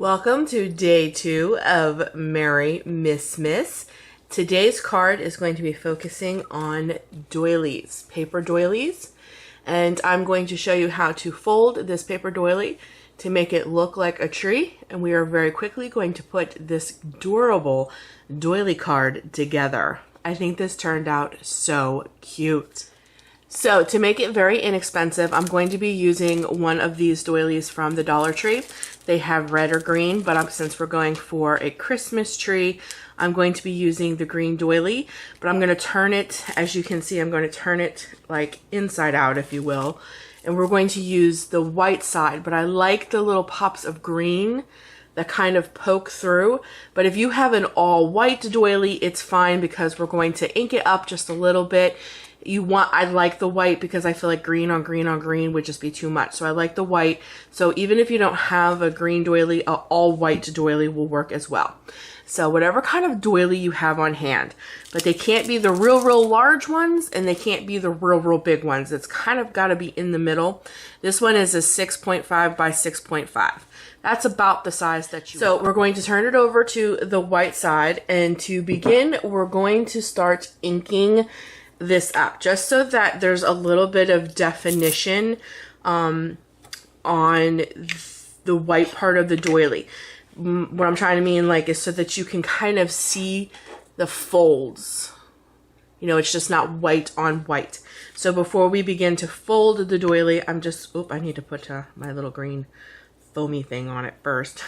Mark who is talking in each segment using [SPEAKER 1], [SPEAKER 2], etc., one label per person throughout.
[SPEAKER 1] Welcome to day 2 of Merry Missmas. Today's card is going to be focusing on doilies, paper doilies, and I'm going to show you how to fold this paper doily to make it look like a tree, and we are very quickly going to put this adorable doily card together. I think this turned out so cute. So to make it very inexpensive, I'm going to be using one of these doilies from the Dollar Tree. They have red or green, but since we're going for a Christmas tree, I'm going to be using the green doily, but I'm going to turn it, as you can see, I'm going to turn it like inside out, if you will, and we're going to use the white side, but I like the little pops of green that kind of poke through. But if you have an all white doily, it's fine because we're going to ink it up just a little bit. I like the white because I feel like green on green on green would just be too much. So I like the white. So even if you don't have a green doily, an all white doily will work as well. So whatever kind of doily you have on hand, but they can't be the real large ones and they can't be the real big ones. It's kind of got to be in the middle. This one is a 6.5 by 6.5. That's about the size that you want. So we're going to turn it over to the white side, and to begin, we're going to start inking this up just so that there's a little bit of definition on the white part of the doily. What I'm trying to mean is so that you can kind of see the folds. You know, it's just not white on white. So before we begin to fold the doily, I'm just, I need to put my little green foamy thing on it first.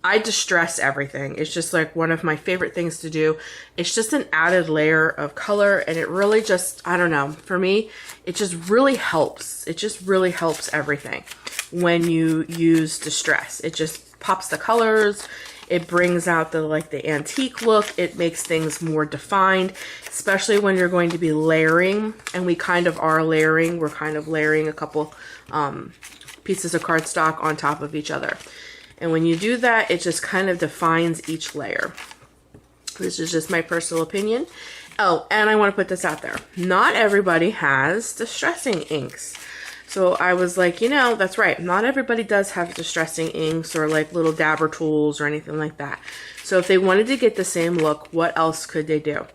[SPEAKER 1] I distress everything. It's just like one of my favorite things to do. It's just an added layer of color, and it really just, I don't know, for me, it just really helps. It just really helps everything when you use distress. It just pops the colors. It brings out the antique look. It makes things more defined, especially when you're going to be layering, and we kind of are layering. We're kind of layering a couple pieces of cardstock on top of each other. And when you do that, it just kind of defines each layer. This is just my personal opinion. Oh, and I want to put this out there. Not everybody has distressing inks. So I was like, that's right. Not everybody does have distressing inks or like little dabber tools or anything like that. So if they wanted to get the same look, what else could they do?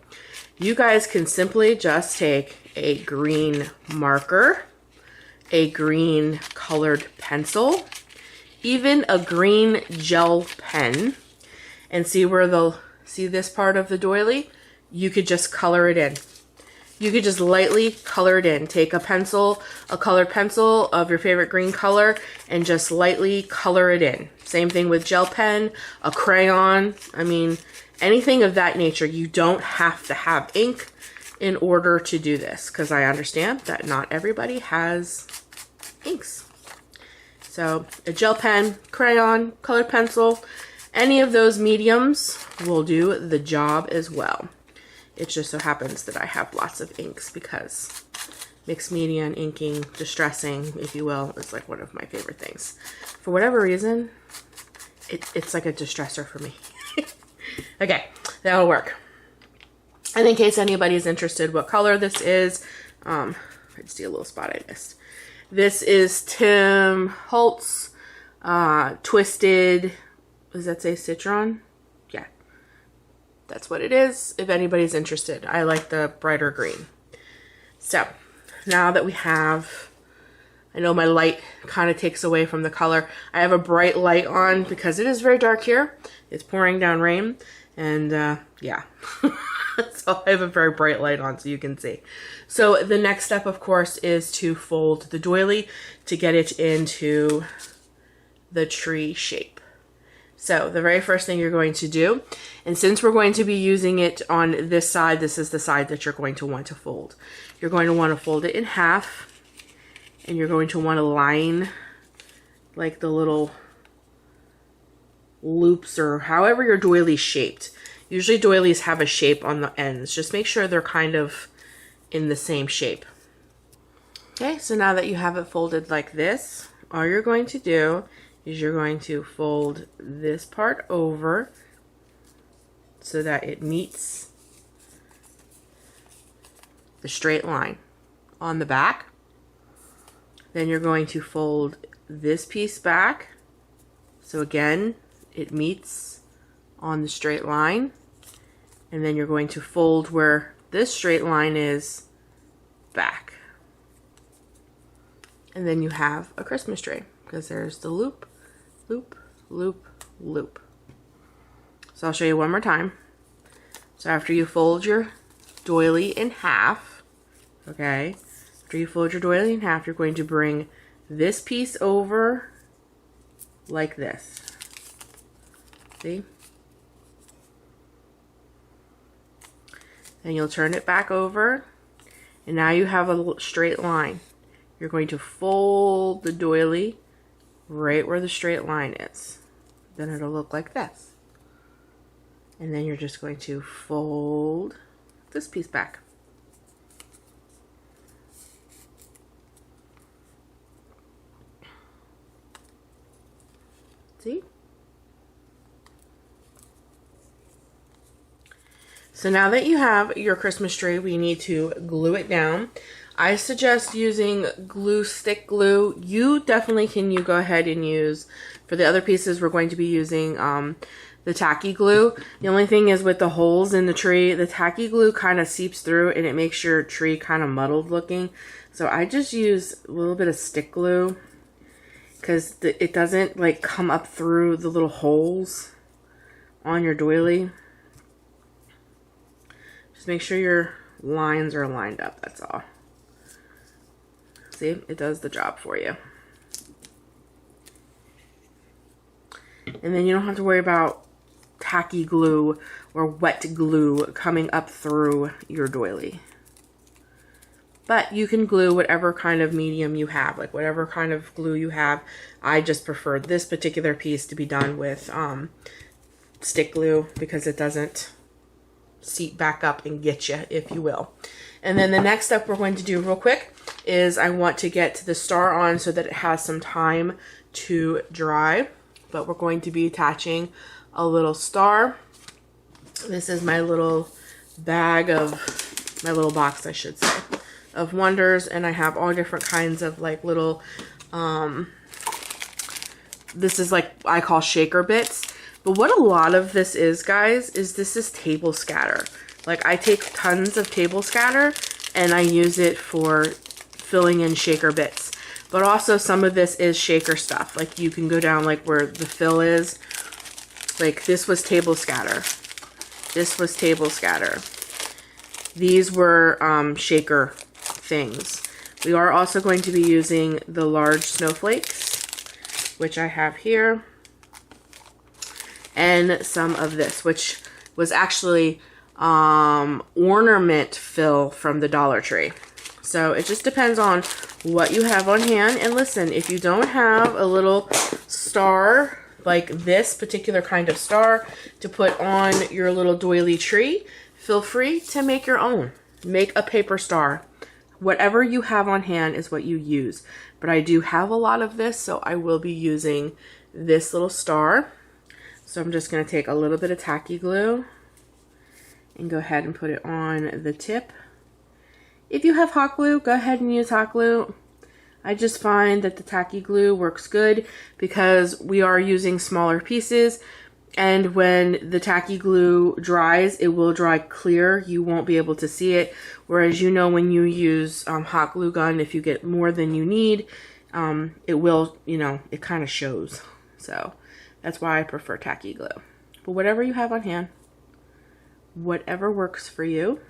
[SPEAKER 1] You guys can simply just take a green marker, a green colored pencil, even a green gel pen, and see this part of the doily? You could just color it in. You could just lightly color it in. Take a pencil, a colored pencil of your favorite green color, and just lightly color it in. Same thing with gel pen, a crayon. I mean, anything of that nature. You don't have to have ink in order to do this, because I understand that not everybody has inks. So a gel pen, crayon, colored pencil, any of those mediums will do the job as well. It just so happens that I have lots of inks because mixed media and inking, distressing, if you will, is like one of my favorite things. For whatever reason, it's like a distressor for me. Okay, that'll work. And in case anybody's interested what color this is, I just see a little spot I missed. This is Tim Holtz Twisted, does that say Citron? Yeah, that's what it is, if anybody's interested. I like the brighter green. So, now that we have, I know my light kind of takes away from the color. I have a bright light on because it is very dark here. It's pouring down rain, and yeah. So I have a very bright light on so you can see. So the next step, of course, is to fold the doily to get it into the tree shape. So the very first thing you're going to do, and since we're going to be using it on this side, this is the side that you're going to want to fold. You're going to want to fold it in half, and you're going to want to line like the little loops or however your doily's shaped. Usually doilies have a shape on the ends. Just make sure they're kind of in the same shape. Okay, so now that you have it folded like this, all you're going to do is you're going to fold this part over so that it meets the straight line on the back. Then you're going to fold this piece back So again, it meets on the straight line, and then you're going to fold where this straight line is back. And then you have a Christmas tree, because there's the loop, loop, loop, loop. So I'll show you one more time. So after you fold your doily in half, okay, after you fold your doily in half, you're going to bring this piece over like this. See? Then you'll turn it back over, and now you have a straight line. You're going to fold the doily right where the straight line is. Then it'll look like this. And then you're just going to fold this piece back. See? So now that you have your Christmas tree, we need to glue it down. I suggest using glue, stick glue. You definitely can go ahead and use, for the other pieces, we're going to be using the tacky glue. The only thing is with the holes in the tree, the tacky glue kind of seeps through and it makes your tree kind of muddled looking. So I just use a little bit of stick glue, because it doesn't like come up through the little holes on your doily. Just make sure your lines are lined up, that's all. See, it does the job for you. And then you don't have to worry about tacky glue or wet glue coming up through your doily. But you can glue whatever kind of medium you have, like whatever kind of glue you have. I just prefer this particular piece to be done with stick glue, because it doesn't seep back up and get you, if you will. And then the next step we're going to do real quick is I want to get the star on so that it has some time to dry. But we're going to be attaching a little star. This is my little bag of, my little box I should say, of wonders, and I have all different kinds of like little, this is like, I call shaker bits. But what a lot of this is, guys, is this is table scatter. Like I take tons of table scatter and I use it for filling in shaker bits. But also some of this is shaker stuff. Like you can go down like where the fill is. Like this was table scatter. This was table scatter. These were shaker things. We are also going to be using the large snowflakes, which I have here. And some of this, which was actually ornament fill from the Dollar Tree. So it just depends on what you have on hand. And listen, if you don't have a little star, like this particular kind of star, to put on your little doily tree, feel free to make your own. Make a paper star. Whatever you have on hand is what you use. But I do have a lot of this, so I will be using this little star. So I'm just going to take a little bit of tacky glue and go ahead and put it on the tip. If you have hot glue, go ahead and use hot glue. I just find that the tacky glue works good because we are using smaller pieces, and when the tacky glue dries, it will dry clear. You won't be able to see it. Whereas, you know, when you use hot glue gun, if you get more than you need, it will, you know, it kind of shows. So that's why I prefer tacky glue. But whatever you have on hand, whatever works for you.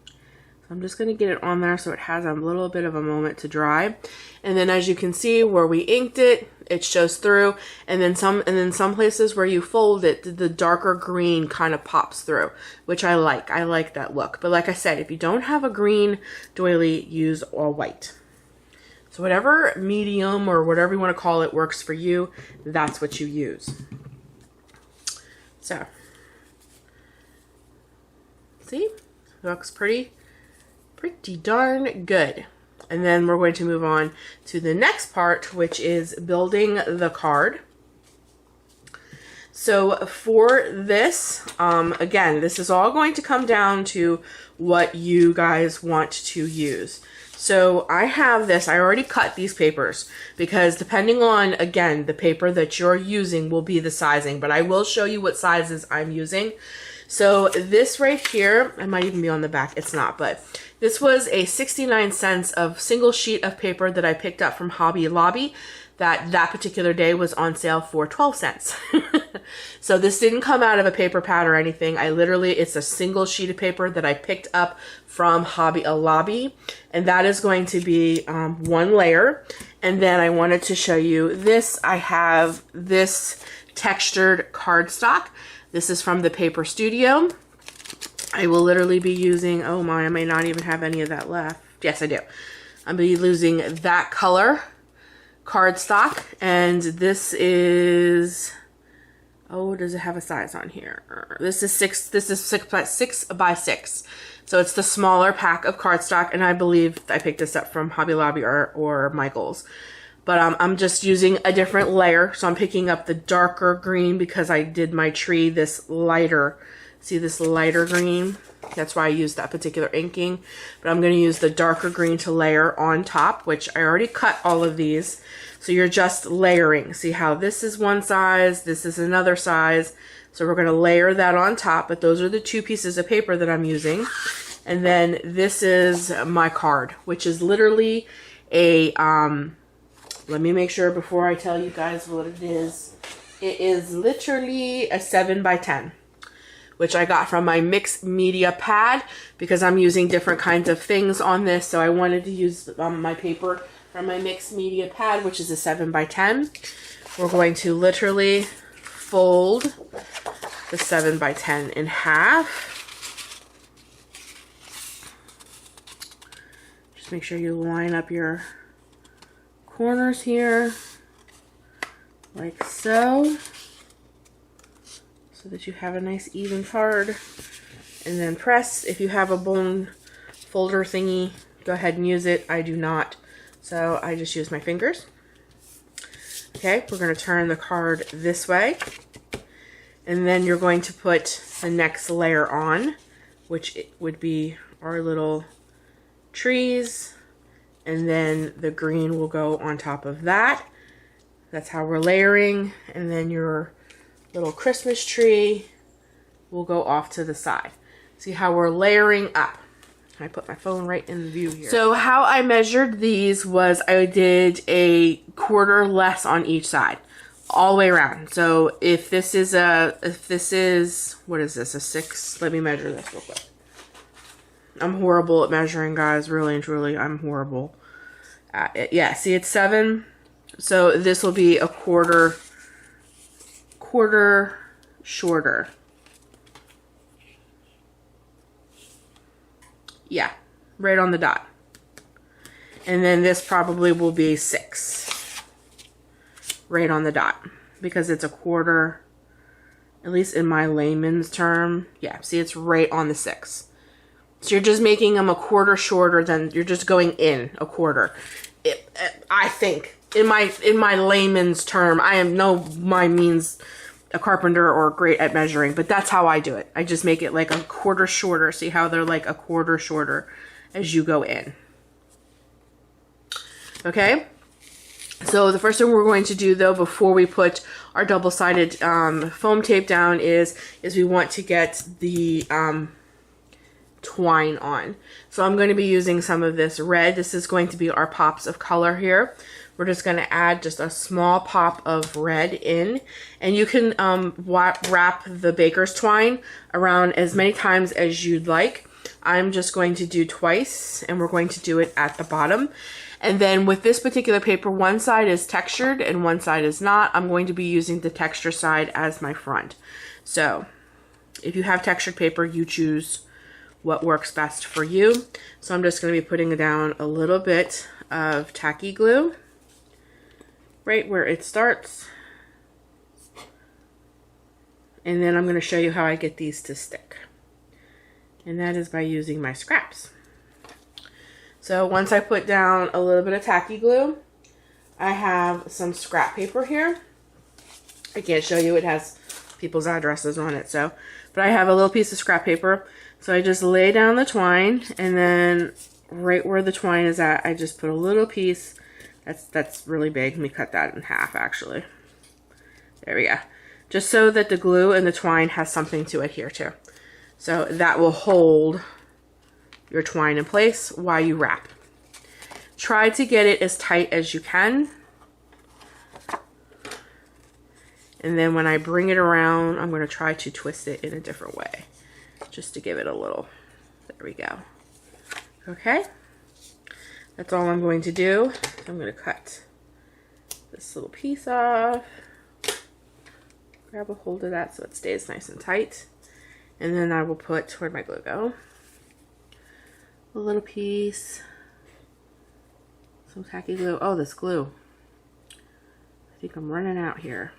[SPEAKER 1] So I'm just going to get it on there so it has a little bit of a moment to dry. And then as you can see where we inked it, it shows through. And then some places where you fold it, the darker green kind of pops through, which I like. I like that look. But like I said, if you don't have a green doily, use all white. So whatever medium or whatever you want to call it works for you, that's what you use. So, see? It looks pretty darn good. And then we're going to move on to the next part, which is building the card. So for this, again, this is all going to come down to what you guys want to use. So I have this, I already cut these papers because depending on, again, the paper that you're using will be the sizing, but I will show you what sizes I'm using. So this right here, it might even be on the back, it's not, but this was a 69 cents of single sheet of paper that I picked up from Hobby Lobby. That particular day was on sale for 12 cents. So this didn't come out of a paper pad or anything. It's a single sheet of paper that I picked up from Hobby Lobby. And that is going to be one layer. And then I wanted to show you this. I have this textured cardstock. This is from the Paper Studio. I will literally be using, oh my, I may not even have any of that left. Yes, I do. I'll be using that color cardstock, and this is, oh, does it have a size on here? This is six by 6. So it's the smaller pack of cardstock, and I believe I picked this up from Hobby Lobby or Michael's. But I'm just using a different layer. So I'm picking up the darker green because I did my tree this lighter. See this lighter green? That's why I used that particular inking. But I'm going to use the darker green to layer on top, which I already cut all of these. So you're just layering. See how this is one size, this is another size. So we're going to layer that on top, but those are the two pieces of paper that I'm using. And then this is my card, which is literally a, let me make sure before I tell you guys what it is. It is literally a 7 by 10. Which I got from my mixed media pad because I'm using different kinds of things on this. So I wanted to use my paper from my mixed media pad, which is a 7 by 10. We're going to literally fold the 7 by 10 in half. Just make sure you line up your corners here like so. So that you have a nice even card, and then press. If you have a bone folder thingy, go ahead and use it. I do not, so I just use my fingers. Okay, we're going to turn the card this way, and then you're going to put the next layer on, which would be our little trees, and then the green will go on top of that. That's how we're layering, and then your little Christmas tree will go off to the side. See how we're layering up. I put my phone right in the view here. So how I measured these was I did a quarter less on each side, all the way around. So if this is, what is this, a 6? Let me measure this real quick. I'm horrible at measuring, guys, really and truly, I'm horrible at it. Yeah, see, it's 7. So this will be a quarter shorter. Yeah, right on the dot. And then this probably will be 6. Right on the dot. Because it's a quarter, at least in my layman's term. Yeah, see, it's right on the 6. So you're just making them a quarter shorter than, you're just going in a quarter. I think, in my layman's term, I am no my means a carpenter or great at measuring, but that's how I do it. I just make it like a quarter shorter. See how they're like a quarter shorter as you go in. Okay, so the first thing we're going to do though before we put our double-sided foam tape down is we want to get the twine on. So I'm going to be using some of this red. This is going to be our pops of color here. We're just going to add just a small pop of red in, and you can wrap the baker's twine around as many times as you'd like. I'm just going to do twice, and we're going to do it at the bottom. And then with this particular paper, one side is textured and one side is not. I'm going to be using the texture side as my front. So if you have textured paper, you choose what works best for you. So I'm just going to be putting down a little bit of tacky glue right where it starts, and then I'm going to show you how I get these to stick, and that is by using my scraps. So once I put down a little bit of tacky glue, I have some scrap paper here. I can't show you, it has people's addresses on it. So, but I have a little piece of scrap paper. So I just lay down the twine, and then right where the twine is at, I just put a little piece. That's really big. Let me cut that in half, actually. There we go. Just so that the glue and the twine has something to adhere to. So that will hold your twine in place while you wrap. Try to get it as tight as you can. And then when I bring it around, I'm going to try to twist it in a different way, just to give it a little, there we go. Okay, that's all I'm going to do. I'm going to cut this little piece off, grab a hold of that so it stays nice and tight. And then I will put, where'd my glue go? A little piece, some tacky glue. Oh, this glue. I think I'm running out here.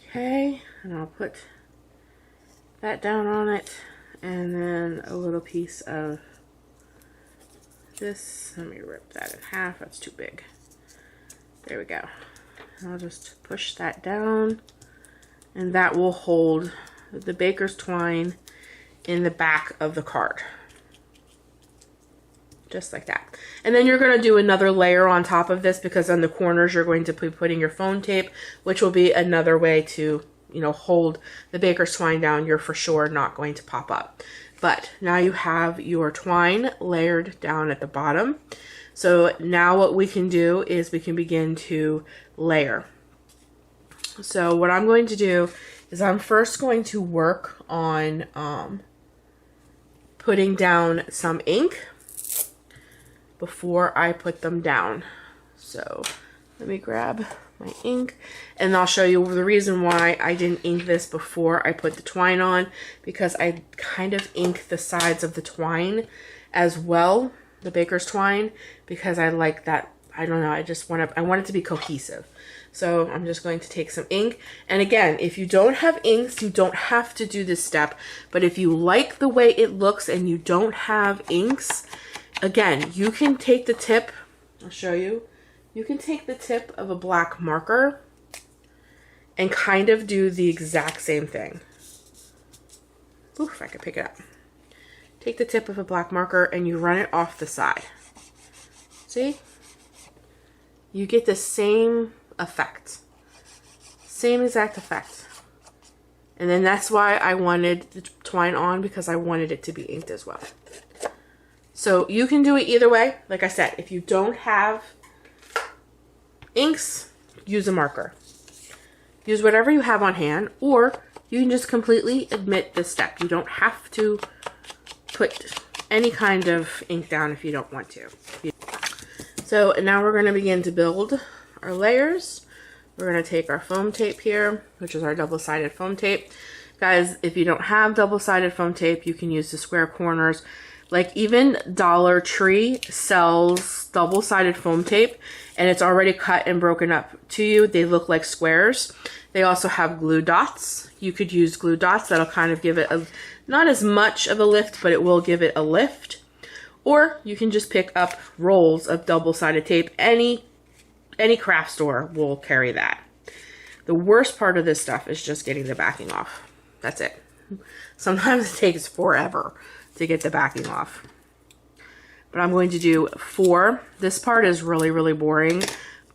[SPEAKER 1] Okay, and I'll put that down on it, and then a little piece of this. Let me rip that in half. That's too big. There we go. I'll just push that down, and that will hold the baker's twine in the back of the card. Just like that. And then you're going to do another layer on top of this, because on the corners you're going to be putting your foam tape, which will be another way to, you know, hold the baker's twine down. You're for sure not going to pop up. But now you have your twine layered down at the bottom. So now what we can do is we can begin to layer. So what I'm going to do is I'm first going to work on putting down some ink before I put them down. So let me grab my ink, and I'll show you the reason why I didn't ink this before I put the twine on, because I kind of ink the sides of the twine as well, the baker's twine, because I like that. I don't know, I want it to be cohesive. So I'm just going to take some ink. And again, if you don't have inks, you don't have to do this step. But if you like the way it looks and you don't have inks, again, you can take the tip, I'll show you. You can take the tip of a black marker and kind of do the exact same thing. Ooh, if I could pick it up. Take the tip of a black marker and you run it off the side. See? You get the same effect. Same exact effect. And then that's why I wanted the twine on, because I wanted it to be inked as well. So you can do it either way. Like I said, if you don't have inks, use a marker. Use whatever you have on hand, or you can just completely omit this step. You don't have to put any kind of ink down if you don't want to. So now we're going to begin to build our layers. We're going to take our foam tape here, which is our double-sided foam tape. Guys, if you don't have double-sided foam tape, you can use the square corners. Like even Dollar Tree sells double-sided foam tape, and it's already cut and broken up to you. They look like squares. They also have glue dots. You could use glue dots. That'll kind of give it not as much of a lift, but it will give it a lift. Or you can just pick up rolls of double-sided tape. Any craft store will carry that. The worst part of this stuff is just getting the backing off. That's it. Sometimes it takes forever to get the backing off. But I'm going to do 4. This part is really, really boring.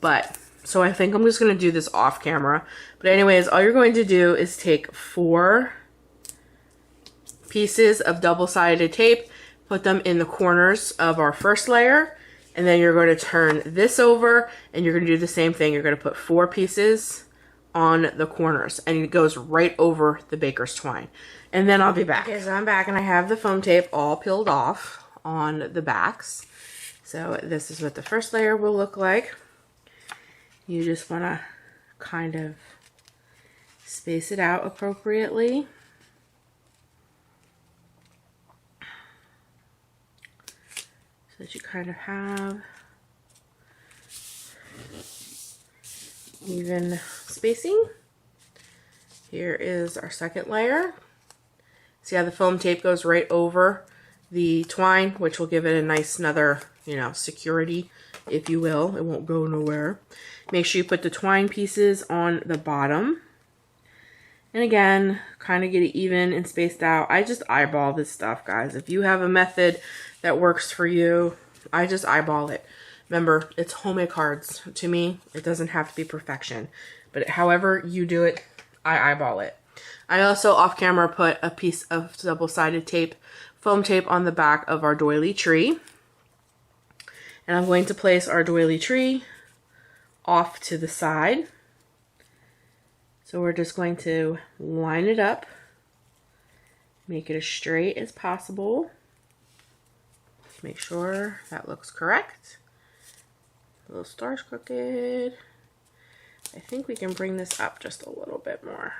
[SPEAKER 1] But, so I think I'm just going to do this off camera. But anyways, all you're going to do is take 4 pieces of double-sided tape, put them in the corners of our first layer, and then you're going to turn this over, and you're going to do the same thing. You're going to put 4 pieces on the corners, and it goes right over the baker's twine. And then I'll be back. Okay, so I'm back, and I have the foam tape all peeled off on the backs. So this is what the first layer will look like. You just want to kind of space it out appropriately. So that you kind of have even spacing. Here is our second layer. See how the foam tape goes right over the twine, which will give it a nice another, you know, security if you will. It won't go nowhere. Make sure you put the twine pieces on the bottom. And again, kind of get it even and spaced out. I just eyeball this stuff, guys. If you have a method that works for you, I just eyeball it. Remember, it's homemade cards. To me, it doesn't have to be perfection. But however you do it, I eyeball it. I also, off camera, put a piece of double-sided tape, foam tape, on the back of our doily tree. And I'm going to place our doily tree off to the side. So we're just going to line it up, make it as straight as possible. Make sure that looks correct. A little star's crooked. I think we can bring this up just a little bit more.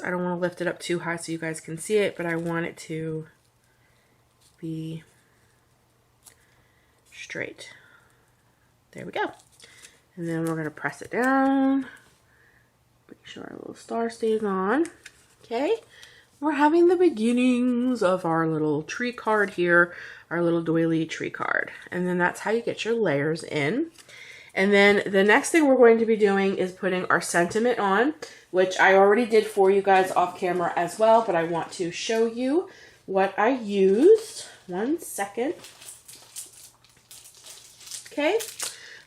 [SPEAKER 1] I don't want to lift it up too high so you guys can see it, but I want it to be straight. There we go. And then we're going to press it down. Make sure our little star stays on. Okay. We're having the beginnings of our little tree card here, our little doily tree card. And then that's how you get your layers in. And then the next thing we're going to be doing is putting our sentiment on, which I already did for you guys off camera as well, but I want to show you what I used. 1 second. Okay.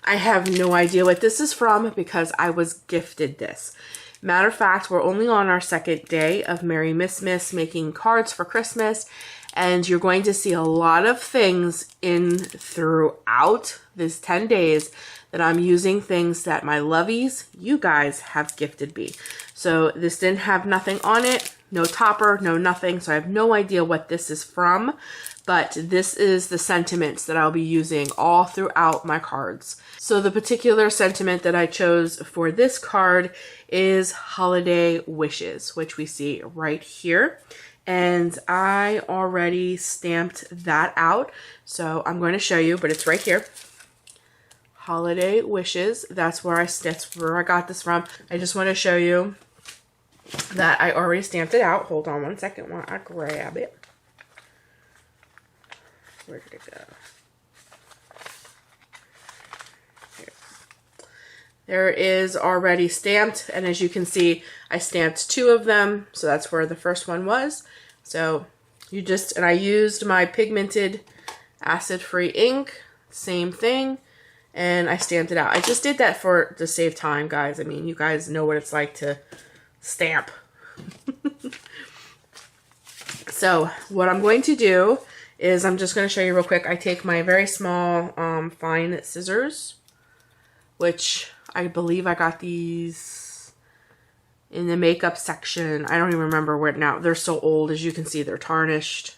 [SPEAKER 1] I have no idea what this is from because I was gifted this. Matter of fact, we're only on our second day of Merry Missmas making cards for Christmas, and you're going to see a lot of things in throughout this 10 days that I'm using things that my lovies, you guys, have gifted me. So this didn't have nothing on it, no topper, no nothing, so I have no idea what this is from, but this is the sentiments that I'll be using all throughout my cards. So the particular sentiment that I chose for this card is Holiday Wishes, which we see right here. And I already stamped that out, so I'm going to show you, but it's right here. Holiday Wishes, that's where I got this from. I just want to show you that I already stamped it out. Hold on 1 second while I grab it. Where did it go? There is already stamped, and as you can see, I stamped 2 of them, so that's where the first one was. So you just, and I used my pigmented acid-free ink, same thing, and I stamped it out. I just did that to save time, guys. I mean, you guys know what it's like to stamp. So what I'm going to do is I'm just going to show you real quick. I take my very small fine scissors, which I believe I got these in the makeup section. I don't even remember where now. They're so old, as you can see, they're tarnished.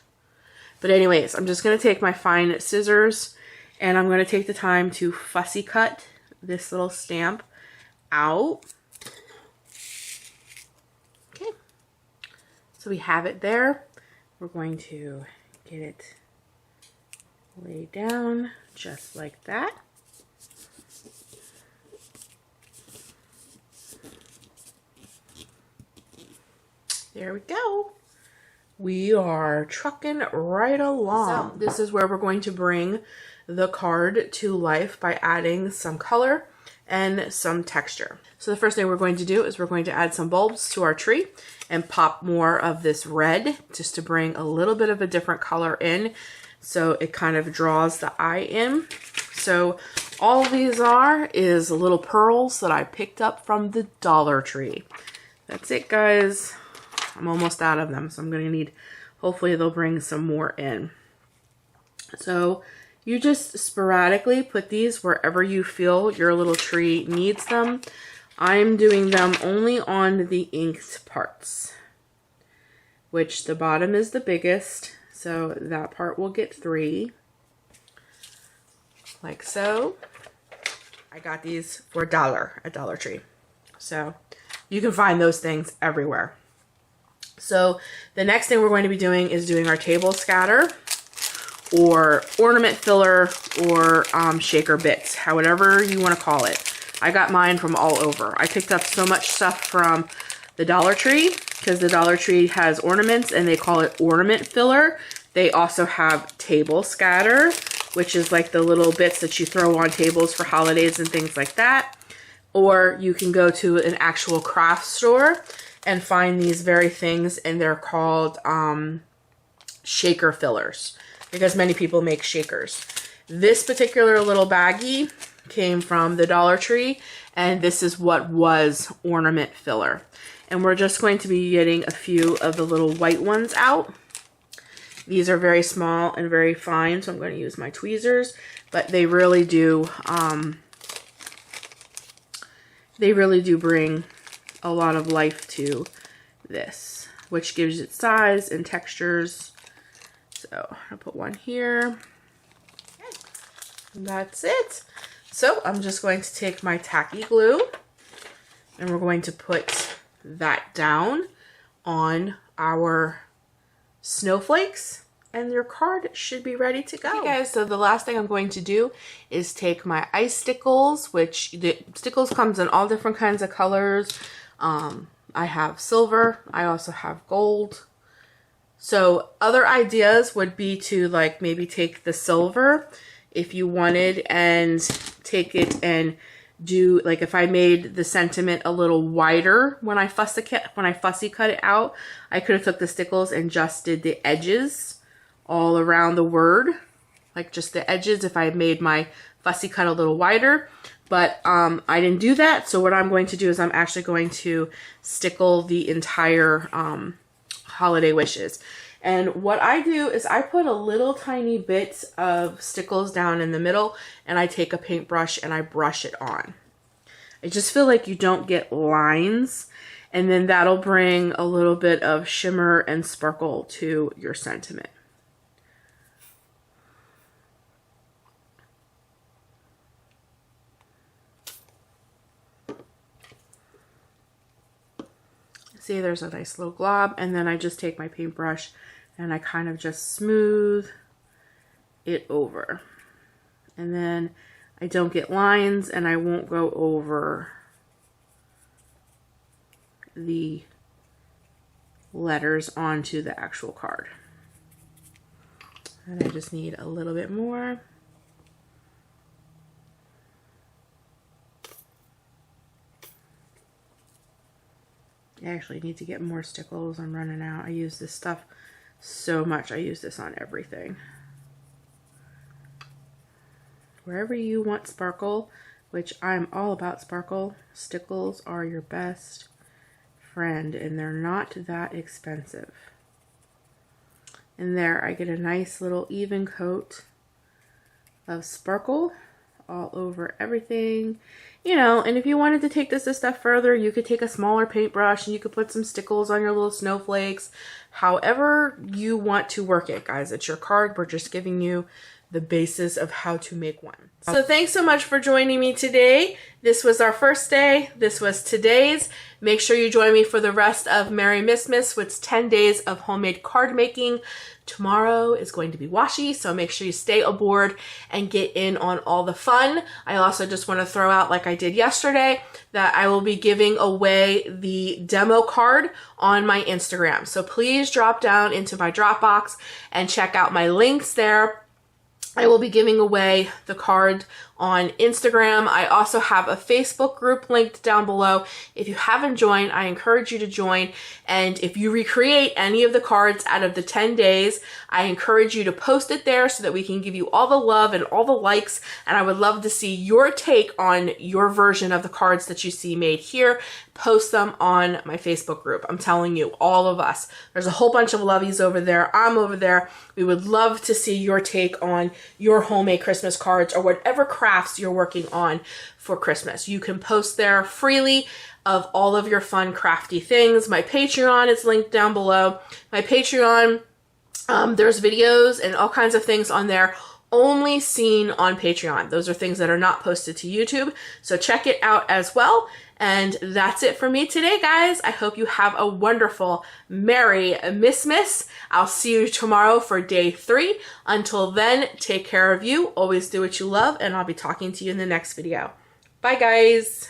[SPEAKER 1] But anyways, I'm just going to take my fine scissors and I'm going to take the time to fussy cut this little stamp out. Okay. So we have it there. We're going to get it laid down just like that. There we go. We are trucking right along. So this is where we're going to bring the card to life by adding some color and some texture. So the first thing we're going to do is we're going to add some bulbs to our tree and pop more of this red just to bring a little bit of a different color in, so it kind of draws the eye in. So all these is little pearls that I picked up from the Dollar Tree. That's it, guys. I'm almost out of them, so I'm going to need, hopefully they'll bring some more in. So you just sporadically put these wherever you feel your little tree needs them. I'm doing them only on the inked parts, which the bottom is the biggest, so that part will get 3, like so. I got these for $1 at Dollar Tree, so you can find those things everywhere. So the next thing we're going to be doing is doing our table scatter or ornament filler or shaker bits, however you want to call it. I got mine from all over. I picked up so much stuff from the Dollar Tree because the Dollar Tree has ornaments and they call it ornament filler. They also have table scatter. which is like the little bits that you throw on tables for holidays and things like that. Or you can go to an actual craft store and find these very things, and they're called shaker fillers, because many people make shakers. This particular little baggie came from the Dollar Tree, and this is what was ornament filler. And we're just going to be getting a few of the little white ones out. These are very small and very fine, so I'm going to use my tweezers, but they really do bring a lot of life to this, which gives it size and textures. So I'll put one here. And that's it. So I'm just going to take my tacky glue, and we're going to put that down on our snowflakes, and your card should be ready to go. Okay guys, so the last thing I'm going to do is take my ice stickles, which the stickles comes in all different kinds of colors. I have silver, I also have gold. So other ideas would be to like maybe take the silver if you wanted and take it and do, like if I made the sentiment a little wider when I fussy cut it out, I could have took the stickles and just did the edges all around the word, like just the edges if I made my fussy cut a little wider. But I didn't do that, so what I'm going to do is I'm actually going to stickle the entire holiday wishes. And what I do is I put a little tiny bit of stickles down in the middle, and I take a paintbrush and I brush it on. I just feel like you don't get lines, and then that'll bring a little bit of shimmer and sparkle to your sentiment. See, there's a nice little glob, and then I just take my paintbrush and I kind of just smooth it over. And then I don't get lines, and I won't go over the letters onto the actual card. And I just need a little bit more. I actually need to get more stickles. I'm running out. I use this stuff so much. I use this on everything. Wherever you want sparkle, which I'm all about sparkle, stickles are your best friend, and they're not that expensive. And there I get a nice little even coat of sparkle all over everything. You know, and if you wanted to take this a step further, you could take a smaller paintbrush and you could put some stickles on your little snowflakes. However you want to work it, guys. It's your card. We're just giving you the basis of how to make one. So thanks so much for joining me today. This was our first day. This was today's. Make sure you join me for the rest of Merry Missmas, which is 10 days of homemade card making. Tomorrow is going to be washi, so make sure you stay aboard and get in on all the fun. I also just want to throw out, like I did yesterday, that I will be giving away the demo card on my Instagram. So please drop down into my Dropbox and check out my links there. I will be giving away the card on Instagram. I also have a Facebook group linked down below. If you haven't joined, I encourage you to join. And if you recreate any of the cards out of the 10 days, I encourage you to post it there so that we can give you all the love and all the likes. And I would love to see your take on your version of the cards that you see made here. Post them on my Facebook group. I'm telling you, all of us. There's a whole bunch of lovies over there. I'm over there. We would love to see your take on your homemade Christmas cards or whatever crafts you're working on for Christmas. You can post there freely of all of your fun crafty things. My Patreon is linked down below. My Patreon, there's videos and all kinds of things on there only seen on Patreon. Those are things that are not posted to YouTube. So check it out as well. And that's it for me today, guys. I hope you have a wonderful Merry Missmas. I'll see you tomorrow for day 3. Until then, take care of you. Always do what you love, and I'll be talking to you in the next video. Bye, guys.